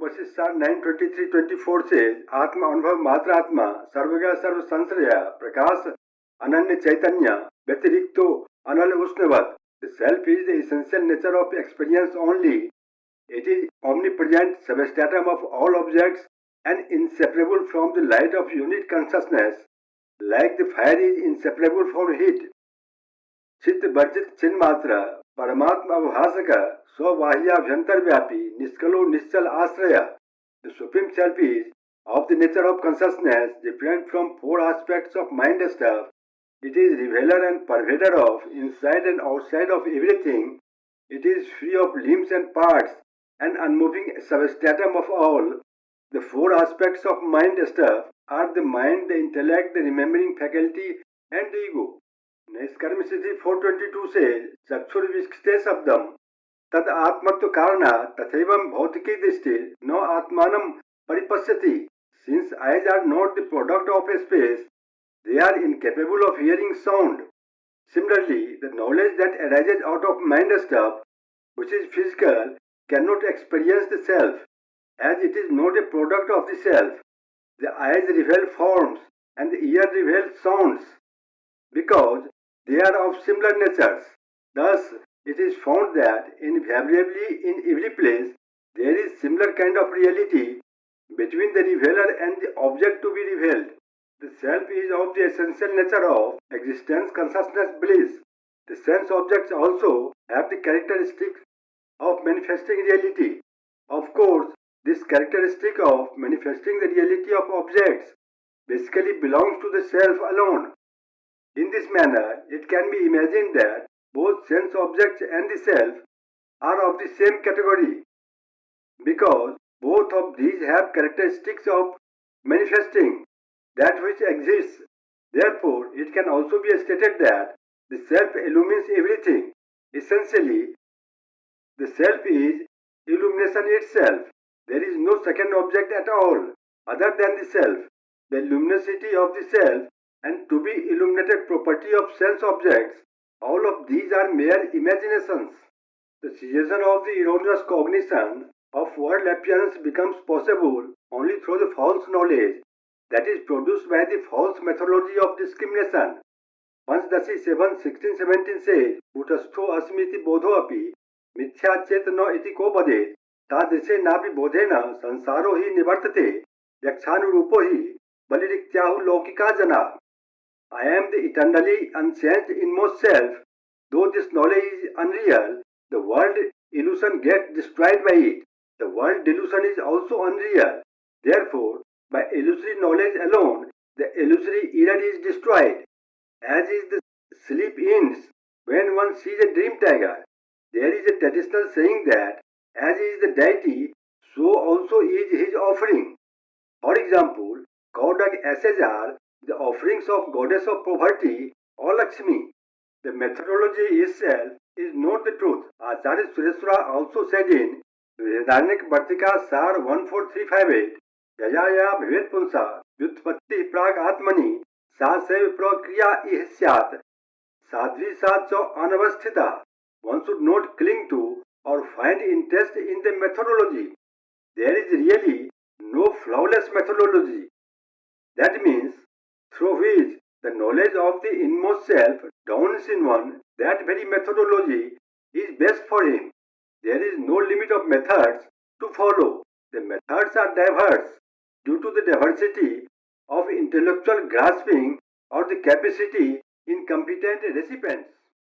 Vashishtha 9:23-24 says, Atma Anubhav Matra Atma Sarvaga Sarva Sansraya Prakash Ananya Chaitanya Vyatirikto Anal Usnavat. The self is the essential nature of experience only. It is omnipresent substratum of all objects and inseparable from the light of unit consciousness, like the fire is inseparable from heat. चित्त वर्जित चिन्ह मात्र परमात्मा अवभाषक स्वबाह्याभ्यंतर व्यापी निष्कलो निश्चल आश्रय. The supreme self is of the nature of consciousness, different from four aspects of mind stuff. It is revealer and pervader of inside and outside of everything. It is free of limbs and parts, and unmoving substratum of all. The four aspects of mind stuff are the mind, the intellect, the remembering faculty, and the ego. नैष्कर्म्य सिद्धि 422 से चक्षुर्विष्टे शब्दम तद आत्मत्व कारणा तथैवं भौतिकी दृष्टि न आत्मानं परिपश्यति. Since eyes are not the product of a space, they are incapable of hearing sound. Similarly, the knowledge that arises out of mind stuff, which is physical, cannot experience the self, as it is not a product of the self. The eyes reveal forms and the ear reveals sounds, because they are of similar natures. Thus, it is found that invariably in every place there is similar kind of reality between the revealer and the object to be revealed. The self is of the essential nature of existence, consciousness, bliss. The sense objects also have the characteristic of manifesting reality. Of course, this characteristic of manifesting the reality of objects basically belongs to the self alone. In this manner, it can be imagined that both sense objects and the self are of the same category, because both of these have characteristics of manifesting that which exists. Therefore, it can also be stated that the self illumines everything. Essentially, the self is illumination itself. There is no second object at all other than the self. The luminosity of the self and to be illuminated property of sense objects, all of these are mere imaginations. The cessation of the erroneous cognition of world appearance becomes possible only through the false knowledge that is produced by the false methodology of discrimination. Panchdashi 7:16-17 says, Kutastho asmiti bodho api mithya chetano iti ko bade tadrishe napi bodhena sansaro hi nivartate yakshanurupo hi balirikyahu lokika jana. I am the eternally unchanged inmost self. Though this knowledge is unreal, the world illusion gets destroyed by it. The world delusion is also unreal. Therefore, by illusory knowledge alone, the illusory error is destroyed. As is the sleep ends when one sees a dream tiger. There is a traditional saying that, as is the deity, so also is his offering. For example, cow dung ashes are the offerings of goddess of poverty or Lakshmi. The methodology itself is not the truth. Acharya Sureshwara also said in Vedarnik Bhartika Sar 14358, Yaya Bhavet Punsa Vyutpatti Prag Atmani Sa Sev Prakriya Ihsyat Sadhvi Satcho Anavasthita. One should not cling to or find interest in the methodology. There is really no flawless methodology. That means through which the knowledge of the inmost self dawns in one, that very methodology is best for him. There is no limit of methods to follow. The methods are diverse due to the diversity of intellectual grasping or the capacity in competent recipients.